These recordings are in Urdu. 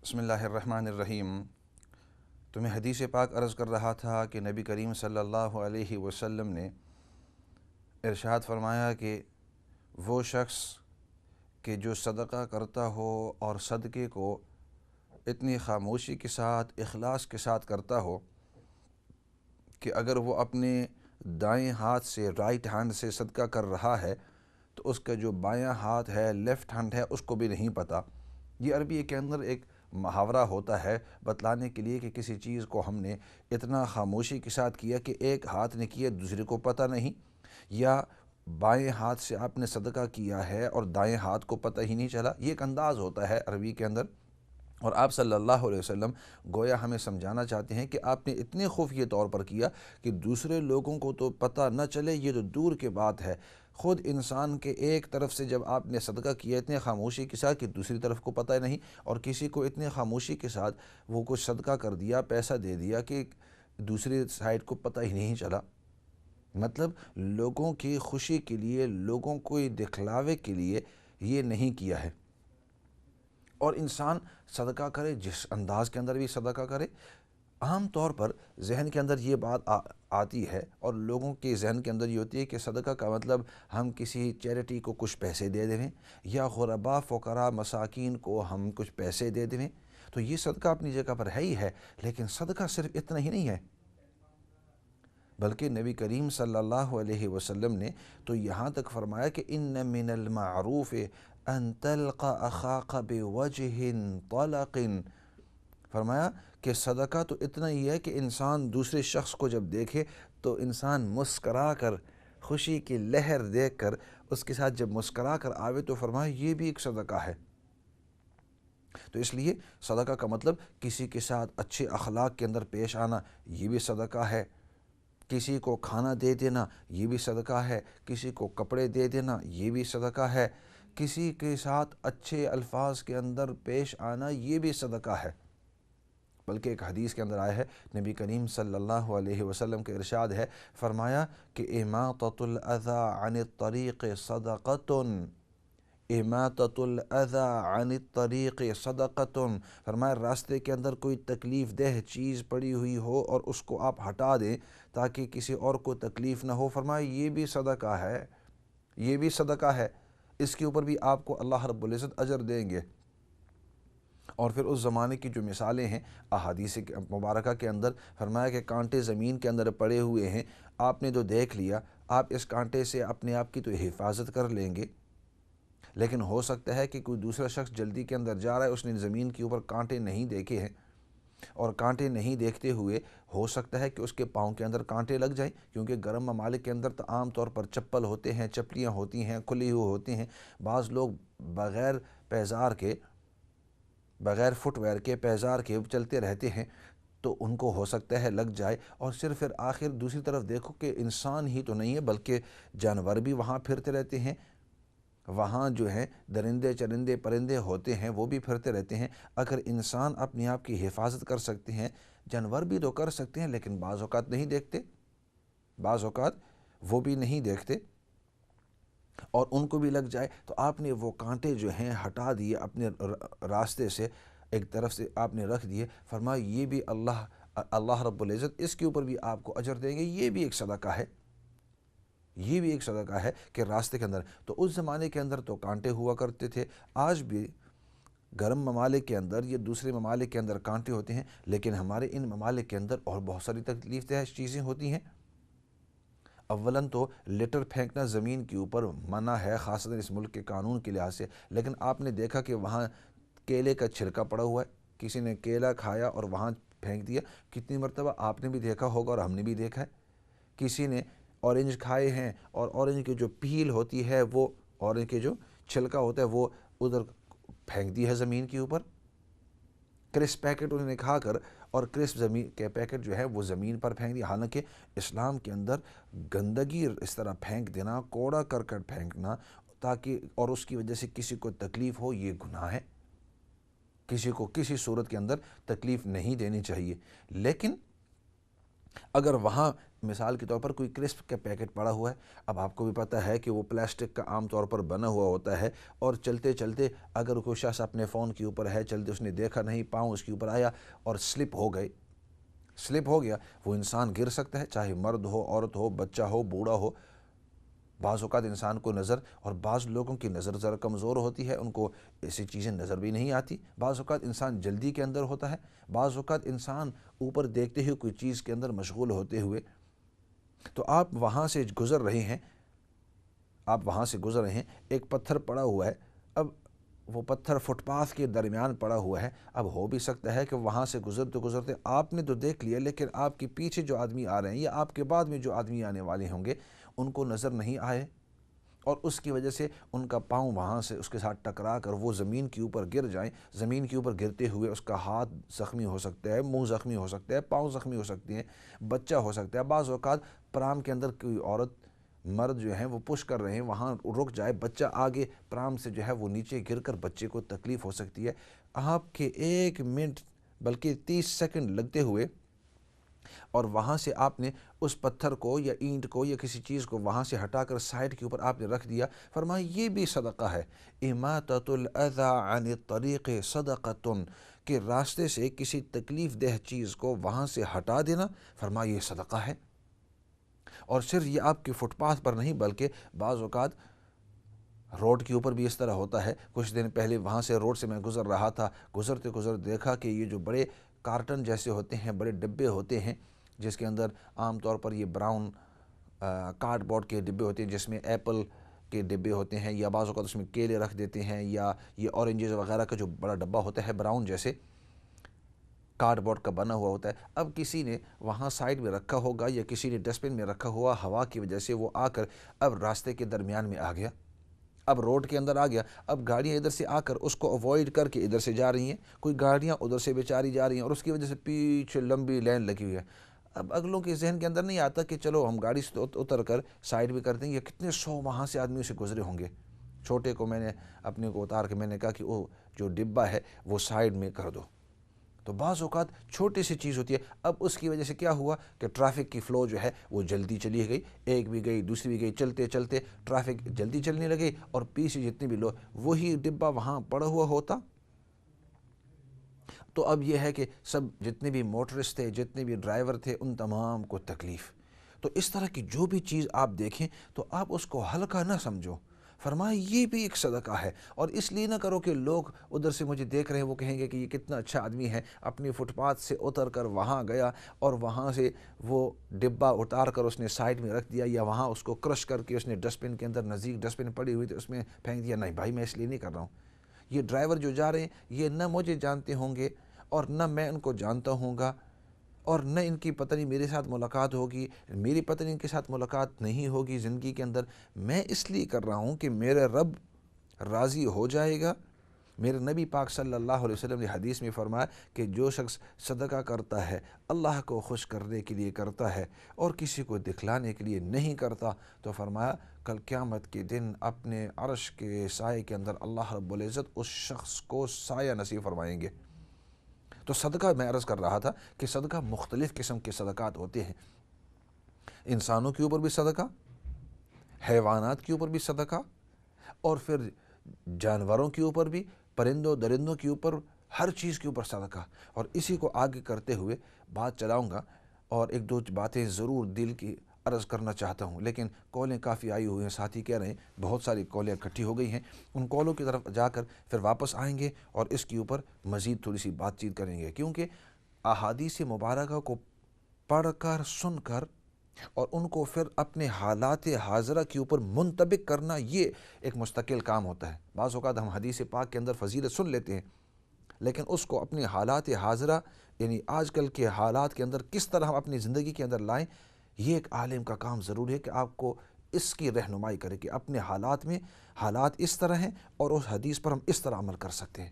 بسم اللہ الرحمن الرحیم۔ تو میں حدیث پاک عرض کر رہا تھا کہ نبی کریم صلی اللہ علیہ وسلم نے ارشاد فرمایا کہ وہ شخص کہ جو صدقہ کرتا ہو اور صدقے کو اتنی خاموشی کے ساتھ اخلاص کے ساتھ کرتا ہو کہ اگر وہ اپنے دائیں ہاتھ سے رائٹ ہینڈ سے صدقہ کر رہا ہے تو اس کا جو بایاں ہاتھ ہے لیفٹ ہینڈ ہے اس کو بھی نہیں پتہ۔ یہ عربی کے اندر ایک محاورہ ہوتا ہے بتلانے کے لیے کہ کسی چیز کو ہم نے اتنا خاموشی کے ساتھ کیا کہ ایک ہاتھ نے کیا دوسرے کو پتہ نہیں، یا بائیں ہاتھ سے آپ نے صدقہ کیا ہے اور دائیں ہاتھ کو پتہ ہی نہیں چلا۔ یہ ایک انداز ہوتا ہے عربی کے اندر، اور آپ صلی اللہ علیہ وسلم گویا ہمیں سمجھانا چاہتے ہیں کہ آپ نے اتنے خفیہ طور پر کیا کہ دوسرے لوگوں کو تو پتہ نہ چلے، یہ تو دور کے بات ہے۔ خود انسان کے ایک طرف سے جب آپ نے صدقہ کیا اتنے خاموشی کے ساتھ کہ دوسری طرف کو پتہ نہیں، اور کسی کو اتنے خاموشی کے ساتھ وہ کچھ صدقہ کر دیا، پیسہ دے دیا کہ دوسری سائڈ کو پتہ ہی نہیں چلا۔ مطلب لوگوں کی خوشی کے لیے، لوگوں کو دکھلاوے کے لیے یہ نہیں کیا ہے۔ اور انسان صدقہ کرے جس انداز کے اندر بھی صدقہ کرے، عام طور پر ذہن کے اندر یہ بات آتی ہے اور لوگوں کے ذہن کے اندر یہ ہوتی ہے کہ صدقہ کا مطلب ہم کسی چیریٹی کو کچھ پیسے دے دیں یا غرباء فقراء مساکین کو ہم کچھ پیسے دے دیں، تو یہ صدقہ اپنی جگہ پر ہے ہی ہے، لیکن صدقہ صرف اتنا ہی نہیں ہے، بلکہ نبی کریم صلی اللہ علیہ وسلم نے تو یہاں تک فرمایا کہ ان من المعروف ان تلقى اخاك بوجه طلق۔ فرمایا کہ صدقہ تو اتنا ہی ہے کہ انسان دوسرے شخص کو جب دیکھے تو انسان مسکرا کر، خوشی کی لہر دیکھ کر اس کے ساتھ جب مسکرا کر آوے تو فرمایا یہ بھی ایک صدقہ ہے۔ تو اس لیے صدقہ کا مطلب کسی کے ساتھ اچھے اخلاق کے اندر پیش آنا، یہ بھی صدقہ ہے۔ کسی کو کھانا دے دینا یہ بھی صدقہ ہے، کسی کو کپڑے دے دینا یہ بھی صدقہ ہے، کسی کے ساتھ اچھے الفاظ کے اندر پیش آنا یہ بھی صدقہ ہے۔ بلکہ ایک حدیث کے اندر آیا ہے، نبی کریم صلی اللہ علیہ وسلم کے ارشاد ہے، فرمایا کہ اماطۃ الاذی عن الطریق صدقۃ، اماطۃ الاذی عن الطریق صدقۃ۔ فرمایا راستے کے اندر کوئی تکلیف دہ چیز پڑی ہوئی ہو اور اس کو آپ ہٹا دیں تاکہ کسی اور کو تکلیف نہ ہو، فرمایا یہ بھی صدقہ ہے، یہ بھی صدقہ ہے، اس کے اوپر بھی آپ کو اللہ رب العزت اجر دیں گے۔ اور پھر اس زمانے کی جو مثالیں ہیں احادیث مبارکہ کے اندر، فرمایا کہ کانٹے زمین کے اندر پڑے ہوئے ہیں، آپ نے تو دیکھ لیا، آپ اس کانٹے سے اپنے آپ کی تو حفاظت کر لیں گے، لیکن ہو سکتا ہے کہ کوئی دوسرا شخص جلدی کے اندر جا رہا ہے، اس نے زمین کے اوپر کانٹے نہیں دیکھے ہیں، اور کانٹے نہیں دیکھتے ہوئے ہو سکتا ہے کہ اس کے پاؤں کے اندر کانٹے لگ جائیں، کیونکہ گرم ممالک کے اندر تو عام طور پر چپل ہوتے ہیں، چپلیاں ہوتی ہیں، کھلی ہوئی ہوتی ہیں، بعض لوگ بغیر پیزار کے، بغیر فٹ ویئر کے، پیزار کے چلتے رہتے ہیں، تو ان کو ہو سکتا ہے لگ جائے، اور صرف پھر آخر دوسری طرف دیکھو کہ انسان ہی تو نہیں ہے بلکہ جانور بھی وہاں پھرتے رہتے ہیں، وہاں جو ہیں درندے چرندے پرندے ہوتے ہیں وہ بھی پھرتے رہتے ہیں۔ اگر انسان اپنے آپ کی حفاظت کر سکتے ہیں، جانور بھی تو کر سکتے ہیں، لیکن بعض اوقات نہیں دیکھتے، بعض اوقات وہ بھی نہیں دیکھتے اور ان کو بھی لگ جائے، تو آپ نے وہ کانٹے جو ہیں ہٹا دیے اپنے راستے سے، ایک طرف سے آپ نے رکھ دیے، فرمایا یہ بھی اللہ رب العزت اس کے اوپر بھی آپ کو اجر دیں گے، یہ بھی ایک صدقہ ہے، یہ بھی ایک صدقہ ہے کہ راستے کے اندر۔ تو اس زمانے کے اندر تو کانٹے ہوا کرتے تھے، آج بھی گرم ممالک کے اندر یا دوسرے ممالک کے اندر کانٹے ہوتے ہیں، لیکن ہمارے ان ممالک کے اندر اور بہت ساری تکلیف دہ چیزیں ہوتی ہیں۔ اولاً تو لیٹر پھینکنا زمین کے اوپر منع ہے، خاصتاً اس ملک کے قانون کے لحاظ سے، لیکن آپ نے دیکھا کہ وہاں کیلے کا چھلکا پڑا ہوا ہے، کسی نے کیلا کھایا اور وہاں پھینک دیا، کتنی مرتبہ آپ نے بھی دیکھا ہوگا اور ہم نے بھی دیکھا ہے۔ کسی نے اورنج کھائے ہیں اور اورنج کی جو پیل ہوتی ہے، وہ اورنج کے جو چھلکا ہوتا ہے وہ ادھر پھینک دی ہے زمین کے اوپر۔ کرسپ پیکٹ انہوں نے کھا کر اور کرسپ زمین کے پیکٹ جو ہے وہ زمین پر پھینک دیا، حالانکہ اسلام کے اندر گندگی اس طرح پھینک دینا، کوڑا کرکٹ پھینکنا تاکہ اور اس کی وجہ سے کسی کو تکلیف ہو، یہ گناہ ہے، کسی کو کسی صورت کے اندر تکلیف نہیں دینی چاہیے۔ لیکن اگر وہاں مثال کے طور پر کوئی کرسپ کا پیکٹ پڑا ہوا ہے، اب آپ کو بھی پتہ ہے کہ وہ پلاسٹک کا عام طور پر بنا ہوا ہوتا ہے، اور چلتے چلتے اگر کوئی شخص اپنے فون کے اوپر ہے، چلتے اس نے دیکھا نہیں، پاؤں اس کے اوپر آیا اور سلپ ہو گیا، وہ انسان گر سکتا ہے، چاہے مرد ہو، عورت ہو، بچہ ہو، بوڑھا ہو۔ بعض اوقات انسان کو نظر، اور بعض لوگوں کی نظر ذرا کمزور ہوتی ہے، ان کو ایسی چیزیں نظر بھی نہیں آتی، بعض اوقات انسان جلدی کے اندر ہوتا ہے، بعض اوقات انسان اوپر دیکھتے ہوئے کوئی چیز کے اندر مشغول ہوتے ہوئے، تو آپ وہاں سے گزر رہے ہیں، ایک پتھر پڑا ہوا ہے، اب وہ پتھر فٹ پاتھ کے درمیان پڑا ہوا ہے، اب ہو بھی سکتا ہے کہ وہاں سے گزرتے آپ نے تو دیکھ لیا، لیکن آپ کے پیچھے جو آدمی آ رہے ہیں یا آپ کے بعد میں جو آدمی آنے والے ہوں گے ان کو نظر نہیں آئے، اور اس کی وجہ سے ان کا پاؤں وہاں سے اس کے ساتھ ٹکرا کر وہ زمین کے اوپر گر جائیں، زمین کے اوپر گرتے ہوئے اس کا ہاتھ زخمی ہو سکتا ہے، منہ زخمی ہو سکتا ہے، پاؤں زخمی ہو سکتے ہیں، بچہ ہو سکتا ہے، بعض اوقات پرام کے اندر کوئی عورت مرد جو ہیں وہ پش کر رہے ہیں، وہاں رک جائے، بچہ آگے پرام سے جو ہے وہ نیچے گر کر بچے کو تکلیف ہو سکتی ہے۔ آپ کے 1 منٹ بلکہ 30 سیکنڈ لگتے ہوئے، اور وہاں سے آپ نے اس پتھر کو یا اینٹ کو یا کسی چیز کو وہاں سے ہٹا کر سائڈ کے اوپر آپ نے رکھ دیا، فرمایا یہ بھی صدقہ ہے۔ اماطۃ الاذی عن الطریق صدقۃ، کہ راستے سے کسی تکلیف دہ چیز کو وہاں سے ہٹا دینا، فرمایا یہ صدقہ ہے۔ اور صرف یہ آپ کے فٹ پاتھ پر نہیں، بلکہ بعض اوقات روڈ کے اوپر بھی اس طرح ہوتا ہے۔ کچھ دن پہلے وہاں سے روڈ سے میں گزر رہا تھا، گزرتے دیکھا کہ یہ جو بڑے کارٹن جیسے ہوتے ہیں، بڑے ڈبے ہوتے ہیں، جس کے اندر عام طور پر یہ براؤن کارڈ بورڈ کے ڈبے ہوتے ہیں، جس میں ایپل کے ڈبے ہوتے ہیں، یا بعض اوقات اس میں کیلے رکھ دیتے ہیں، یا یہ اورنجز وغیرہ کا جو بڑا ڈبہ ہوتا ہے براؤن جیسے کارڈ بورڈ کا بنا ہوا ہوتا ہے، اب کسی نے وہاں سائڈ میں رکھا ہوگا یا کسی نے ڈسٹ بن میں رکھا ہوا، ہوا کی وجہ سے وہ آ کر اب راستے کے درمیان میں آ گیا، اب روڈ کے اندر آ گیا، اب گاڑیاں ادھر سے آ کر اس کو اوائڈ کر کے ادھر سے جا رہی ہیں، کوئی گاڑیاں ادھر سے بیچاری جا رہی ہیں، اور اس کی وجہ سے پیچھے لمبی لین لگی ہوئی ہے۔ اب اگلوں کے ذہن کے اندر نہیں آتا کہ چلو ہم گاڑی سے اتر کر سائڈ بھی کر دیں گے، کتنے 100 وہاں سے آدمیوں سے گزرے ہوں گے۔ چھوٹے کو میں نے اپنے کو اتار کے میں نے کہا کہ وہ جو ڈبہ ہے وہ سائڈ میں کر دو۔ تو بعض اوقات چھوٹی سی چیز ہوتی ہے، اب اس کی وجہ سے کیا ہوا کہ ٹریفک کی فلو جو ہے وہ جلدی چلی گئی، ایک بھی گئی دوسری بھی گئی، چلتے چلتے ٹریفک جلدی چلنے لگی، اور پیچھے جتنے بھی لوگ، وہی ڈبہ وہاں پڑا ہوا ہوتا، تو اب یہ ہے کہ سب جتنے بھی موٹرسٹ تھے، جتنے بھی ڈرائیور تھے، ان تمام کو تکلیف۔ تو اس طرح کی جو بھی چیز آپ دیکھیں تو آپ اس کو ہلکا نہ سمجھو، فرمایا یہ بھی ایک صدقہ ہے، اور اس لیے نہ کرو کہ لوگ ادھر سے مجھے دیکھ رہے ہیں وہ کہیں گے کہ یہ کتنا اچھا آدمی ہے، اپنی فٹ پاتھ سے اتر کر وہاں گیا اور وہاں سے وہ ڈبہ اتار کر اس نے سائڈ میں رکھ دیا، یا وہاں اس کو کرش کر کے اس نے ڈسٹ بن کے اندر، نزدیک ڈسٹ بن پڑی ہوئی تھی اس میں پھینک دیا۔ نہیں بھائی، میں اس لیے نہیں کر رہا ہوں۔ یہ ڈرائیور جو جا رہے ہیں یہ نہ مجھے جانتے ہوں گے اور نہ میں ان کو جانتا ہوں گا، اور نہ ان کی پتہ نہیں میرے ساتھ ملاقات ہوگی، میری پتہ نہیں ان کے ساتھ ملاقات نہیں ہوگی زندگی کے اندر، میں اس لیے کر رہا ہوں کہ میرے رب راضی ہو جائے گا۔ میرے نبی پاک صلی اللہ علیہ وسلم نے حدیث میں فرمایا کہ جو شخص صدقہ کرتا ہے اللہ کو خوش کرنے کے لیے کرتا ہے اور کسی کو دکھلانے کے لیے نہیں کرتا، تو فرمایا کل قیامت کے دن اپنے عرش کے سائے کے اندر اللہ رب العزت اس شخص کو سایہ نصیب فرمائیں گے۔ تو صدقہ میں عرض کر رہا تھا کہ صدقہ مختلف قسم کے صدقات ہوتے ہیں، انسانوں کے اوپر بھی صدقہ، حیوانات کے اوپر بھی صدقہ، اور پھر جانوروں کے اوپر بھی، پرندوں درندوں کے اوپر، ہر چیز کے اوپر صدقہ۔ اور اسی کو آگے کرتے ہوئے بات چلاؤں گا، اور ایک دو باتیں ضرور دل کی عرض کرنا چاہتا ہوں، لیکن کالیں کافی آئی ہوئی ہیں، ساتھی کہہ رہے ہیں بہت ساری کالیں اکٹھی ہو گئی ہیں، ان کالوں کی طرف جا کر پھر واپس آئیں گے اور اس کے اوپر مزید تھوڑی سی بات چیت کریں گے، کیونکہ احادیث مبارکہ کو پڑھ کر، سن کر، اور ان کو پھر اپنے حالات حاضرہ کے اوپر منطبق کرنا، یہ ایک مستقل کام ہوتا ہے۔ بعض اوقات ہم حدیث پاک کے اندر فضیلت سن لیتے ہیں، لیکن اس کو اپنے حالات حاضرہ، یعنی آج کل کے حالات کے اندر کس طرح ہم اپنی زندگی کے اندر لائیں، یہ ایک عالم کا کام ضروری ہے کہ آپ کو اس کی رہنمائی کرے کہ اپنے حالات میں حالات اس طرح ہیں اور اس حدیث پر ہم اس طرح عمل کر سکتے ہیں۔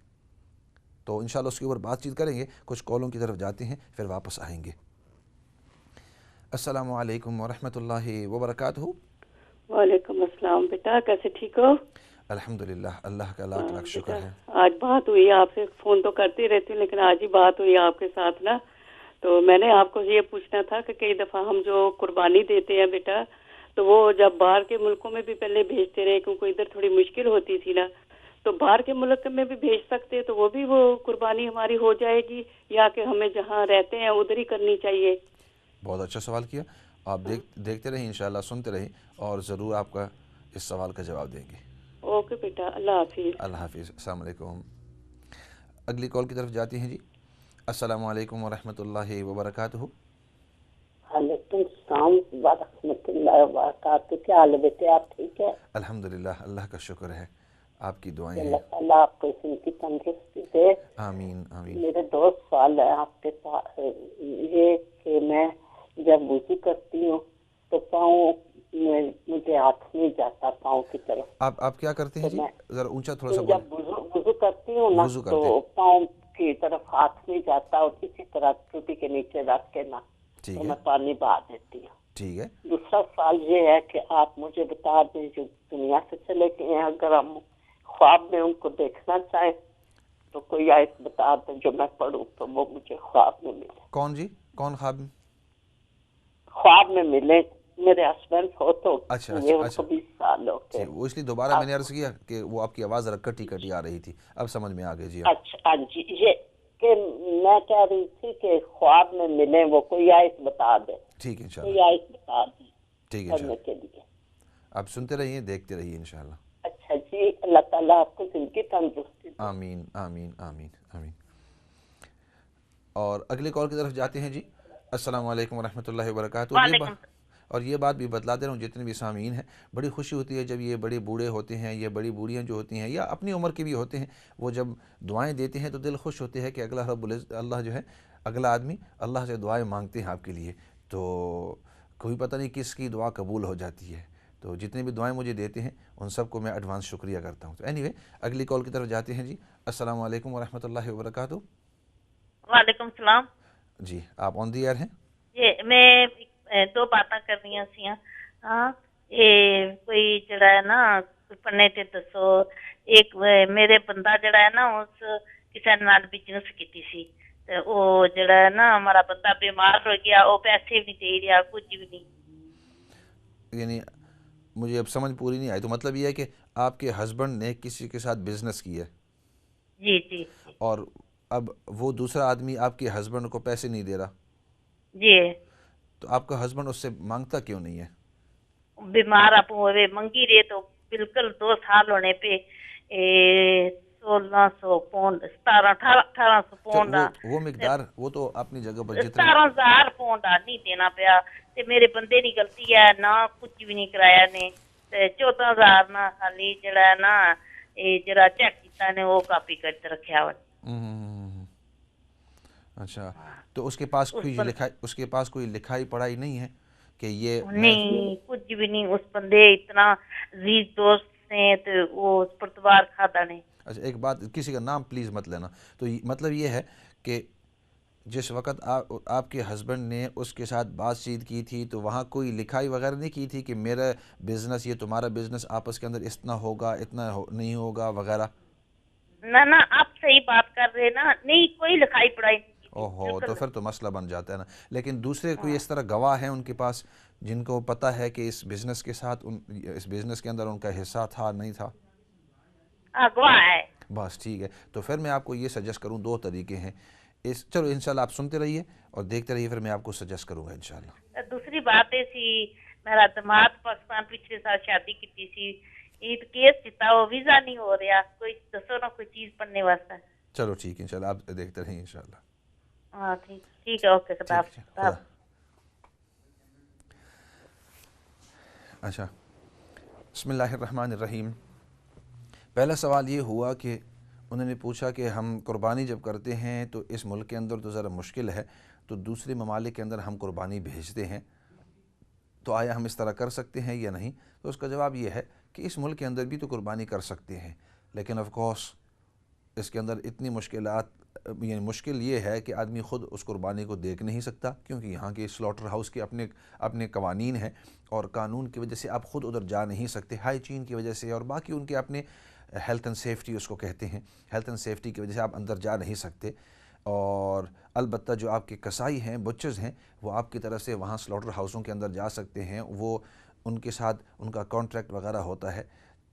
تو انشاءاللہ اس کے اوپر بات چیت کریں گے، کچھ کالوں کی طرف جاتے ہیں پھر واپس آئیں گے۔ السلام علیکم ورحمۃ اللہ وبرکاتہ۔ وعلیکم السلام بیٹا، کیسے ٹھیک ہو؟ الحمدللہ، اللہ کا لاکھ لاکھ شکر بیٹا ہے۔ آج بات ہوئی، آپ سے فون تو کرتی رہتی ہوں لیکن آج ہی بات ہوئی آپ کے ساتھ نا، تو میں نے آپ کو یہ پوچھنا تھا کہ کئی دفعہ ہم جو قربانی دیتے ہیں بیٹا، تو وہ جب باہر کے ملکوں میں بھی پہلے بھیجتے رہے کیونکہ ادھر تھوڑی مشکل ہوتی تھی نا، تو باہر کے ملک میں بھی بھیج سکتے تو وہ بھی وہ قربانی ہماری ہو جائے گی، یا کہ ہمیں جہاں رہتے ہیں ادھر ہی کرنی چاہیے؟ بہت اچھا سوال کیا. آپ دیکھتے رہیں انشاءاللہ، سنتے رہیں اور ضرور آپ کا اس سوال کا جواب دیں گے. اوکے بیٹا، اللہ حافظ. اللہ حافظ. السلام علیکم. اگلی کال کی طرف جاتی ہیں جی. السلام علیکم ورحمۃ اللہ وبرکاتہ. وعلیکم السلام ورحمۃ اللہ وبرکاتہ. کیا حال ہے بیٹے؟ آپ ٹھیک ہے؟ الحمدللہ، اللہ کا شکر ہے، آپ کی دعائیں ہیں. اللہ تعالیٰ آپ کو اس کی تندرستی دے. آمین آمین. میرے 2 سوال ہے آپ کے پاس. یہ کہ میں جب وضو کرتی ہوں تو پاؤں مجھے ہاتھ نہیں جاتا پاؤں کی طرف. آپ کیا کرتے ہیں جی؟ ذرا اونچا تھوڑا سا جب بولیں. وضو کرتی ہوں نا وضو کرتے تو پاؤں کی طرف ہاتھ نہیں جاتا، اور اسی طرح چوٹی کے نیچے رکھ کے نا ٹھیک تو ہے میں پانی بہا دیتی ہوں. ٹھیک ہے. دوسرا سوال یہ ہے کہ آپ مجھے بتا دیں جو دنیا سے چلے گئے ہیں، اگر ہم خواب میں ان کو دیکھنا چاہیں تو کوئی آیت بتا دیں جو میں پڑھوں تو وہ مجھے خواب میں ملے. کون جی؟ کون خواب میں؟ خواب میں ملے. میرے ہسبینڈ ہو تو اچھا ہوئے ان کو 20 سال ہو گئے. وہ اس لیے دوبارہ میں نے عرض کیا کہ وہ آپ کی آواز ذرا کٹی کٹی آ رہی تھی، اب سمجھ میں آ گئی. جی اچھا ہاں جی، یہ کہ میں کہہ رہی تھی کہ خواب میں ملے وہ کوئی آیت بتا دیں. ٹھیک ہے انشاءاللہ. کوئی آیت بتا دیں ٹھیک ہے پڑھنے انشاءاللہ. کے لیے. آپ سنتے رہیے، دیکھتے رہیے انشاءاللہ. اچھا جی، اللہ تعالیٰ آپ کو زندگی تندرستی دے. آمین آمین آمین آمین. اور اگلی کال کی طرف جاتے ہیں جی. السلام علیکم ورحمۃ اللہ وبرکاتہ. اور یہ بات بھی بتلا دے رہا ہوں جتنے بھی سامعین ہیں، بڑی خوشی ہوتی ہے جب یہ بڑے بوڑھے ہوتے ہیں یا بڑی بوڑھیاں جو ہوتی ہیں یا اپنی عمر کے بھی ہوتے ہیں، وہ جب دعائیں دیتے ہیں تو دل خوش ہوتے ہیں کہ اگلا اللہ جو ہے، اگلا آدمی اللہ سے دعائیں مانگتے ہیں آپ کے لیے، تو کوئی پتہ نہیں کس کی دعا قبول ہو جاتی ہے. تو جتنے بھی دعائیں مجھے دیتے ہیں ان سب کو میں ایڈوانس شکریہ کرتا ہوں. تو اینی وے اگلی کال کی طرف جاتے ہیں جی. السلام علیکم ورحمۃ اللہ وبرکاتہ. وعلیکم السلام جی آپ آن دی ایئر ہیں. جی میں 2 باتاں کرنی سی. ہاں یہ کوئی جڑا ہے نا پڑھنے تے دسو. ایک میرے بندہ جڑا ہے نا اس کسی نال بزنس کیتی سی تے او جڑا ہے نا ہمارا بندہ بیمار ہو گیا، وہ پیسے بھی نہیں دے رہا، کچھ بھی نہیں. یعنی مجھے اب سمجھ پوری نہیں آئی. تو مطلب یہ ہے کہ آپ کے ہسبینڈ نے کسی کے ساتھ بزنس کیا ہے. جی جی. اور اب وہ دوسرا آدمی آپ کے ہسبینڈ کو پیسے نہیں دے رہا. جی. تو آپ کا ہسبینڈ اس سے مانگتا کیوں نہیں ہے؟ بیمار آپ ہوئے منگی رہے تو بالکل 2 سال ہونے پہ 1600 پونڈ 1800 پونڈ وہ مقدار وہ تو اپنی جگہ پر جتنا 17,000 پونڈ نہیں دینا پیا. تے میرے بندے دی غلطی ہے نہ، کچھ بھی نہیں کرایا نے. تے 14,000 نہ خالی جڑا ہے نا جڑا چیک کیتا نے وہ کاپی کر رکھیا ہوا. اچھا، تو اس کے پاس کوئی لکھائی پڑھائی نہیں ہے کہ یہ نہیں، کچھ بھی نہیں. اس بندے اتنا عزیز دوست نے تو وہ پرتوار کھاتا نہیں. اچھا ایک بات، کسی کا نام پلیز مت لینا. تو مطلب یہ ہے کہ جس وقت آپ کے ہسبینڈ نے اس کے ساتھ بات چیت کی تھی تو وہاں کوئی لکھائی وغیرہ نہیں کی تھی کہ میرا بزنس یہ تمہارا بزنس آپس کے اندر اتنا ہوگا اتنا نہیں ہوگا وغیرہ؟ نہ آپ صحیح بات کر رہے نا، نہیں کوئی لکھائی پڑھائی نہیں کی. اوہو، تو پھر تو مسئلہ بن جاتا ہے نا. لیکن دوسرے کوئی اس طرح گواہ ہیں ان کے پاس جن کو پتہ ہے کہ اس بزنس کے ساتھ اس بزنس کے اندر ان کا حصہ تھا نہیں تھا؟ گواہ ہے. بس ٹھیک ہے. تو پھر میں آپ کو یہ سجیسٹ کروں، 2 طریقے ہیں. چلو انشاءاللہ آپ سنتے رہیے اور دیکھتے رہیے، پھر میں آپ کو سجیسٹ کروں گا انشاءاللہ. دوسری بات ہے سی میرا دماد پاکستان پچھلے سال شادی کی سی، عید کیس جتا وہ ویزا نہیں ہو رہا، کوئی دسو نا کوئی چیز پڑھنے واسطے. چلو ٹھیک ہے انشاءاللہ آپ دیکھتے رہیں انشاءاللہ. ہاں ٹھیک ہے، اوکے خدا. اچھا، بسم اللہ الرحمن الرحیم. پہلا سوال یہ ہوا کہ انہوں نے پوچھا کہ ہم قربانی جب کرتے ہیں تو اس ملک کے اندر تو ذرا مشکل ہے، تو دوسرے ممالک کے اندر ہم قربانی بھیجتے ہیں، تو آیا ہم اس طرح کر سکتے ہیں یا نہیں؟ تو اس کا جواب یہ ہے کہ اس ملک کے اندر بھی تو قربانی کر سکتے ہیں، لیکن آف کورس اس کے اندر اتنی مشکلات، یعنی مشکل یہ ہے کہ آدمی خود اس قربانی کو دیکھ نہیں سکتا، کیونکہ یہاں کے سلاٹر ہاؤس کے اپنے قوانین ہیں، اور قانون کی وجہ سے آپ خود ادھر جا نہیں سکتے، ہائیجین کی وجہ سے اور باقی ان کے اپنے ہیلتھ اینڈ سیفٹی اس کو کہتے ہیں، ہیلتھ اینڈ سیفٹی کی وجہ سے آپ اندر جا نہیں سکتے. اور البتہ جو آپ کے کسائی ہیں، بچرز ہیں، وہ آپ کی طرف سے وہاں سلاٹر ہاؤسوں کے اندر جا سکتے ہیں، وہ ان کے ساتھ ان کا کانٹریکٹ وغیرہ ہوتا ہے۔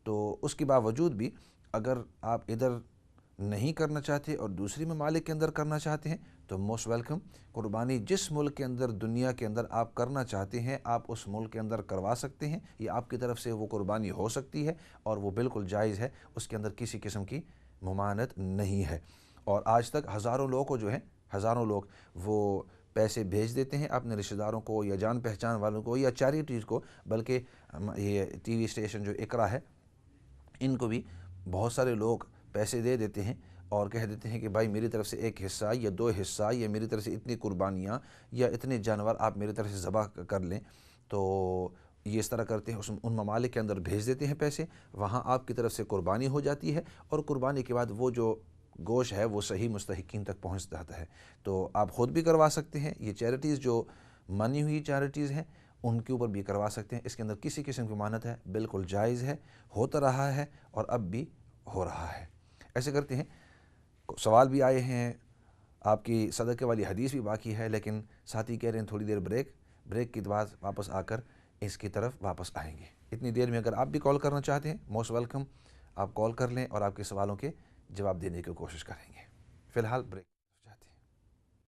تو اس کے باوجود بھی اگر آپ ادھر نہیں کرنا چاہتے اور دوسری ممالک کے اندر کرنا چاہتے ہیں تو موسٹ ویلکم، قربانی جس ملک کے اندر دنیا کے اندر آپ کرنا چاہتے ہیں آپ اس ملک کے اندر کروا سکتے ہیں، یہ آپ کی طرف سے وہ قربانی ہو سکتی ہے اور وہ بالکل جائز ہے، اس کے اندر کسی قسم کی ممانعت نہیں ہے۔ اور آج تک ہزاروں لوگ کو جو ہیں، ہزاروں لوگ وہ پیسے بھیج دیتے ہیں اپنے رشتہ داروں کو یا جان پہچان والوں کو یا چیریٹیز کو، بلکہ یہ ٹی وی اسٹیشن جو اقرا ہے ان کو بھی بہت سارے لوگ پیسے دے دیتے ہیں اور کہہ دیتے ہیں کہ بھائی میری طرف سے ایک حصہ یا دو حصہ یا میری طرف سے اتنی قربانیاں یا اتنے جانور آپ میری طرف سے ذبح کر لیں۔ تو یہ اس طرح کرتے ہیں، ان ممالک کے اندر بھیج دیتے ہیں پیسے، وہاں آپ کی طرف سے قربانی ہو جاتی ہے اور قربانی کے بعد وہ جو گوشت ہے وہ صحیح مستحقین تک پہنچ جاتا ہے۔ تو آپ خود بھی کروا سکتے ہیں، یہ چیریٹیز جو مانی ہوئی چیریٹیز ہیں ان کے اوپر بھی کروا سکتے ہیں، اس کے اندر کسی قسم کی ممانعت ہے، بالکل جائز ہے، ہوتا رہا ہے اور اب بھی ہو رہا ہے۔ ایسے کرتے ہیں، سوال بھی آئے ہیں، آپ کی صدقے والی حدیث بھی باقی ہے، لیکن ساتھی کہہ رہے ہیں تھوڑی دیر بریک کے بعد واپس آ کر اس کی طرف واپس آئیں گے۔ اتنی دیر میں اگر آپ بھی کال کرنا چاہتے ہیں موسٹ ویلکم، آپ کال کر لیں اور آپ کے سوالوں کے جواب دینے کی کوشش کریں گے۔ فی الحال بریک۔